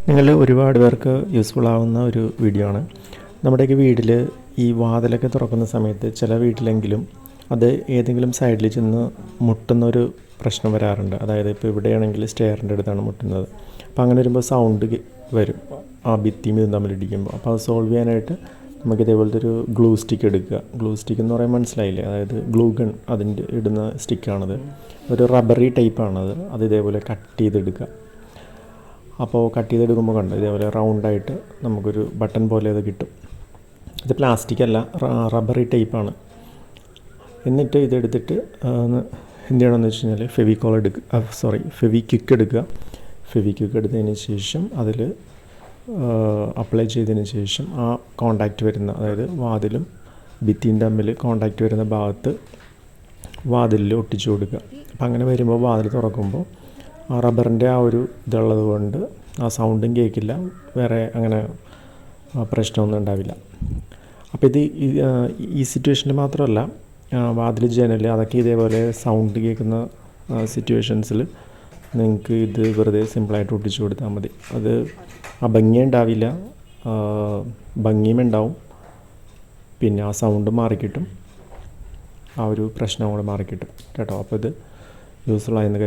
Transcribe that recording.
നിങ്ങൾ ഒരുപാട് പേർക്ക് യൂസ്ഫുൾ ആവുന്ന ഒരു വീഡിയോ ആണ്. നമ്മുടെയൊക്കെ വീട്ടിൽ ഈ വാതിലൊക്കെ തുറക്കുന്ന സമയത്ത് ചില വീട്ടിലെങ്കിലും അത് ഏതെങ്കിലും സൈഡിൽ ചെന്ന് മുട്ടുന്നൊരു പ്രശ്നം വരാറുണ്ട്. അതായത് ഇപ്പോൾ ഇവിടെയാണെങ്കിൽ സ്റ്റെയറിൻ്റെ അടുത്താണ് മുട്ടുന്നത്. അപ്പോൾ അങ്ങനെ വരുമ്പോൾ സൗണ്ട് വരും ആ ഭിത്തിയും ഇതും തമ്മിൽ ഇടിക്കുമ്പോൾ. അപ്പോൾ അത് സോൾവ് ചെയ്യാനായിട്ട് നമുക്ക് ഇതേപോലത്തെ ഒരു ഗ്ലൂ സ്റ്റിക്ക് എടുക്കുക. ഗ്ലൂ സ്റ്റിക്ക് എന്ന് പറയാൻ മനസ്സിലായില്ലേ? അതായത് ഗ്ലൂ ഗൺ അതിൻ്റെ ഇടുന്ന സ്റ്റിക്കാണത്. ഒരു റബ്ബറി ടൈപ്പാണത്. അത് ഇതേപോലെ കട്ട് ചെയ്തെടുക്കുക. അപ്പോൾ കട്ട് ചെയ്തെടുക്കുമ്പോൾ കണ്ടോ ഇതേപോലെ റൗണ്ടായിട്ട് നമുക്കൊരു ബട്ടൺ പോലെ അത് കിട്ടും. ഇത് പ്ലാസ്റ്റിക് അല്ല, റബ്ബറി ടൈപ്പാണ്. എന്നിട്ട് ഇതെടുത്തിട്ട് എന്ത് ചെയ്യണമെന്ന് വെച്ച് കഴിഞ്ഞാൽ ഫെവിക്വിക്ക് എടുക്കുക. ഫെവിക്വിക്ക് എടുത്തതിന് ശേഷം അതിൽ അപ്ലൈ ചെയ്തതിന് ശേഷം ആ കോണ്ടാക്റ്റ് വരുന്ന, അതായത് വാതിലും ഭിത്തിയും തമ്മിൽ കോണ്ടാക്റ്റ് വരുന്ന ഭാഗത്ത് വാതിലിൽ ഒട്ടിച്ചു കൊടുക്കുക. അപ്പം അങ്ങനെ വരുമ്പോൾ വാതിൽ തുറക്കുമ്പോൾ ആ റബ്ബറിൻ്റെ ആ ഒരു ഇതുള്ളത് കൊണ്ട് ആ സൗണ്ടും കേൾക്കില്ല, വേറെ അങ്ങനെ പ്രശ്നമൊന്നും ഉണ്ടാവില്ല. അപ്പോൾ ഇത് ഈ സിറ്റുവേഷനിൽ മാത്രമല്ല, വാതിൽ ജനൽ അതൊക്കെ ഇതേപോലെ സൗണ്ട് കേൾക്കുന്ന സിറ്റുവേഷൻസിൽ നിങ്ങൾക്ക് ഇത് വെറുതെ സിമ്പിളായിട്ട് ഒട്ടിച്ചു കൊടുത്താൽ മതി. അത് ഭംഗി ഉണ്ടാവില്ല, ഭംഗിയും ഉണ്ടാവും, പിന്നെ ആ സൗണ്ട് മാറിക്കിട്ടും, ആ ഒരു പ്രശ്നം കൂടെ മാറിക്കിട്ടും കേട്ടോ. അപ്പോൾ ഇത് യൂസ്ഫുൾ ആയെന്ന് കരുതുന്നു.